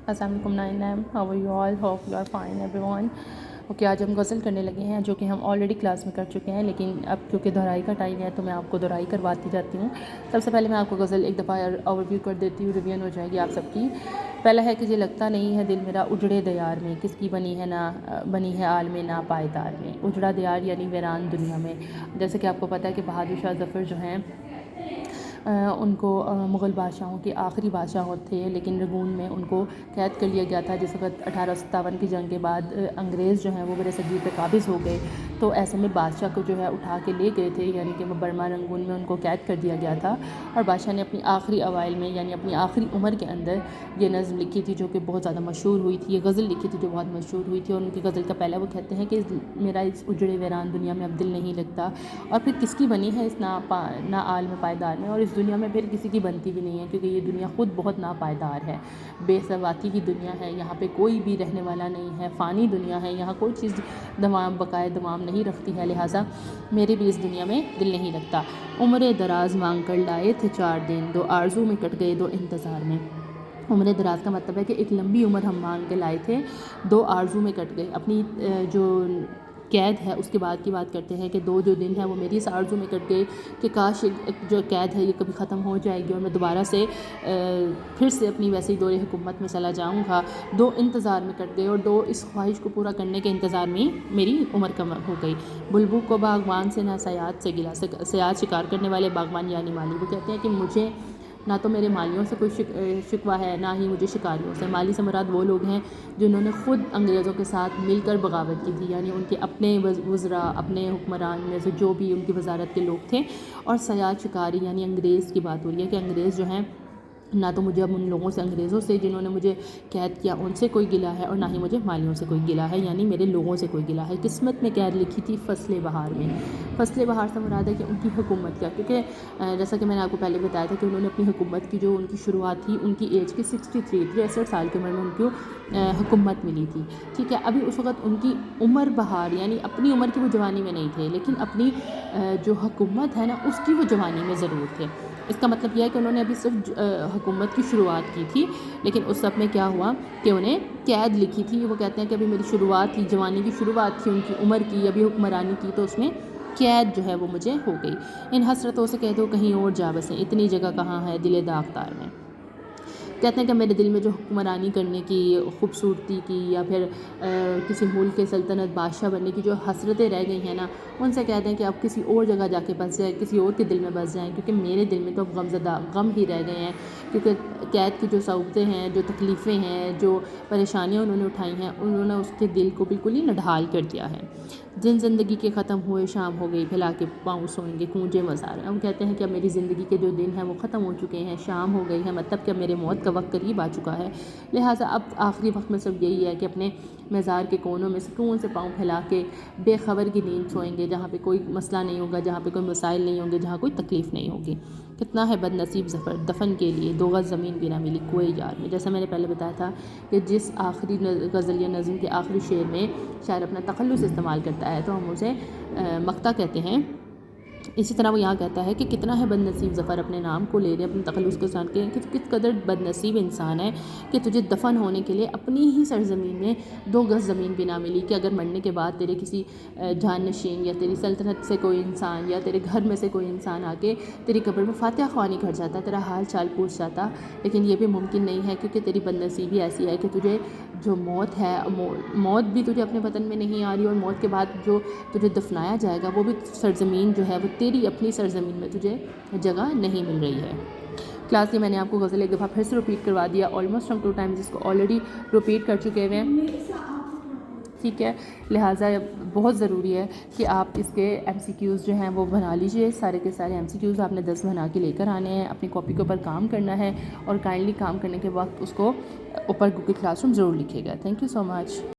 السلام علیکم نائن ایم، how are you all, hope you are fine everyone. Okay, آج ہم غزل کرنے لگے ہیں جو کہ ہم آلریڈی کلاس میں کر چکے ہیں، لیکن اب کیونکہ دہرائی کا ٹائم ہے تو میں آپ کو دہرائی کرواتی جاتی ہوں۔ سب سے پہلے میں آپ کو غزل ایک دفعہ اوور ویو کر دیتی ہوں، ریویژن ہو جائے گی آپ سب کی۔ پہلا ہے کہ یہ لگتا نہیں ہے دل میرا اجڑے دیار میں، کس کی بنی ہے عالم نا پائیدار میں۔ اجڑا دیار یعنی ویران دنیا میں۔ جیسے کہ آپ کو پتہ ہے کہ بہادر شاہ ظفر جو ہیں ان کو مغل بادشاہوں کے آخری بادشاہ تھے، لیکن رنگون میں ان کو قید کر لیا گیا تھا جس وقت 1857 کی جنگ کے بعد انگریز جو ہیں وہ بر صغیر پہ قابض ہو گئے، تو ایسے میں بادشاہ کو جو ہے اٹھا کے لے گئے تھے، یعنی کہ وہ برما رنگون میں ان کو قید کر دیا گیا تھا، اور بادشاہ نے اپنی آخری اوائل میں یعنی اپنی آخری عمر کے اندر یہ نظم لکھی تھی جو کہ بہت زیادہ مشہور ہوئی تھی، یہ غزل لکھی تھی جو بہت مشہور ہوئی تھی، اور ان کی غزل کا پہلا وہ کہتے ہیں کہ میرا اس اجڑے ویران دنیا میں اب دل نہیں لگتا، اور پھر کس کی بنی ہے اس نا عالم پائیدار میں، اور اس دنیا میں پھر کسی کی بنتی بھی نہیں ہے، کیونکہ یہ دنیا خود بہت ناپائیدار ہے، بے ثباتی کی دنیا ہے، یہاں پہ کوئی بھی رہنے والا نہیں ہے، فانی دنیا ہے، یہاں کوئی چیز بقائے دوام نہیں رکھتی ہے، لہٰذا میرے بھی اس دنیا میں دل نہیں لگتا۔ عمر دراز مانگ کر لائے تھے 4 دن، 2 آرزو میں کٹ گئے 2 انتظار میں۔ عمر دراز کا مطلب ہے کہ ایک لمبی عمر ہم مانگ کے لائے تھے، 2 آرزو میں کٹ گئے، اپنی جو قید ہے اس کے بعد کی بات کرتے ہیں کہ 2 جو دن ہیں وہ میری اس آرزو میں کٹ گئے کہ کاش جو قید ہے یہ کبھی ختم ہو جائے گی اور میں دوبارہ سے پھر سے اپنی ویسی دور حکومت میں چلا جاؤں گا۔ 2 انتظار میں کٹ گئے، اور 2 اس خواہش کو پورا کرنے کے انتظار میں میری عمر کم ہو گئی۔ بلبل کو باغبان سے نہ صیاد سے گلا، صیاد شکار کرنے والے باغبان یعنی مالی، وہ کہتے ہیں کہ مجھے نہ تو میرے مالیوں سے کوئی شکوہ ہے، نہ ہی مجھے شکاریوں سے۔ مالی سے مراد وہ لوگ ہیں جنہوں نے خود انگریزوں کے ساتھ مل کر بغاوت کی تھی، یعنی ان کے اپنے وزراء، اپنے حکمران میں سے جو بھی ان کی وزارت کے لوگ تھے، اور صیاد شکاری یعنی انگریز کی بات ہو رہی ہے کہ انگریز جو ہیں نہ تو مجھے اب ان لوگوں سے، انگریزوں سے جنہوں نے مجھے قید کیا، ان سے کوئی گلہ ہے، اور نہ ہی مجھے مالیوں سے کوئی گلہ ہے، یعنی میرے لوگوں سے کوئی گلہ ہے۔ قسمت میں قید لکھی تھی فصل بہار میں۔ فصل بہار سے مراد ہے کہ ان کی حکومت کا، کیونکہ جیسا کہ میں نے آپ کو پہلے بتایا تھا کہ انہوں نے اپنی حکومت کی جو ان کی شروعات تھی ان کی ایج کی 63 سال کی عمر میں ان کو حکومت ملی تھی، ٹھیک ہے۔ ابھی اس وقت ان کی عمر بہار یعنی اپنی عمر کی وہ جوانی میں نہیں تھے، لیکن اپنی جو حکومت ہے نا اس کی وہ جوانی میں ضرور تھے۔ اس کا مطلب یہ ہے کہ انہوں نے ابھی صرف حکومت کی شروعات کی تھی، لیکن اس سب میں کیا ہوا کہ انہیں قید لکھی تھی۔ وہ کہتے ہیں کہ ابھی میری شروعات تھی، جوانی کی شروعات تھی ان کی عمر کی، ابھی حکمرانی کی، تو اس میں قید جو ہے وہ مجھے ہو گئی۔ ان حسرتوں سے کہہ دو کہیں اور جا بسیں، اتنی جگہ کہاں ہے دل داغدار میں۔ کہتے ہیں کہ میرے دل میں جو حکمرانی کرنے کی خوبصورتی کی یا پھر کسی ملک کے سلطنت بادشاہ بننے کی جو حسرتیں رہ گئی ہیں نا، ان سے کہتے ہیں کہ اب کسی اور جگہ جا کے بس جائیں، کسی اور کے دل میں بس جائیں، کیونکہ میرے دل میں تو اب غم ہی رہ گئے ہیں، کیونکہ قید کی جو صعوبتیں ہیں، جو تکلیفیں ہیں، جو پریشانیاں انہوں نے اٹھائی ہیں، انہوں نے اس کے دل کو بالکل ہی نڈھال کر دیا ہے۔ جن زندگی کے ختم ہوئے شام ہو گئی، پھیلا کے پاؤں سوئیں گے کونجے مزار۔ ہم کہتے ہیں کہ اب میری زندگی کے جو دن ہیں وہ ختم ہو چکے ہیں، شام ہو گئی ہے، مطلب کہ میرے موت کا وقت قریب آ چکا ہے، لہٰذا اب آخری وقت میں صرف یہی ہے کہ اپنے مزار کے کونوں میں سکون سے پاؤں پھیلا کے بے خبر کی نیند سوئیں گے، جہاں پہ کوئی مسئلہ نہیں ہوگا، جہاں پہ کوئی مسائل نہیں ہوں گے، جہاں کوئی تکلیف نہیں ہوگی۔ کتنا ہے بد نصیب ظفر دفن کے لیے 2 گز زمین بھی نہ ملی کوئے یار میں۔ جیسا میں نے پہلے بتایا تھا کہ جس آخری غزل یا نظم کے آخری شعر میں شاعر اپنا تخلص استعمال کرتا ہے تو ہم اسے مقطع کہتے ہیں۔ اسی طرح وہ یہاں کہتا ہے کہ کتنا ہے بد نصیب ظفر اپنے نام کو لے لے اپنے تخلص کے ساتھ، کہ کس قدر بد نصیب انسان ہے کہ تجھے دفن ہونے کے لیے اپنی ہی سرزمین میں 2 گز زمین بھی نہ ملی، کہ اگر مرنے کے بعد تیرے کسی جانشین یا تیری سلطنت سے کوئی انسان یا تیرے گھر میں سے کوئی انسان آ کے تیری قبر میں فاتحہ خوانی کر جاتا، تیرا حال چال پوچھ جاتا، لیکن یہ بھی ممکن نہیں ہے، کیونکہ تیری بد نصیبی ایسی ہے کہ تجھے جو موت ہے، موت بھی تجھے اپنے وطن میں نہیں آ رہی، اور موت کے بعد جو تجھے دفنایا جائے گا وہ بھی سرزمین جو ہے وہ تیری اپنی سرزمین میں تجھے جگہ نہیں مل رہی ہے۔ کلاس میں نے آپ کو غزل ایک دفعہ پھر سے رپیٹ کروا دیا، آلموسٹ ہم 2 ٹائمز اس کو آلریڈی رپیٹ کر چکے ہوئے ہیں، ٹھیک ہے، لہٰذا بہت ضروری ہے کہ آپ اس کے MCQs جو ہیں وہ بنا لیجئے، سارے کے سارے MCQs آپ نے 10 بنا کے لے کر آنے ہیں، اپنی کاپی کے اوپر کام کرنا ہے، اور کائنڈلی کام کرنے کے وقت اس کو اوپر گوگل کلاس روم ضرور لکھیے گا۔ Thank you so much.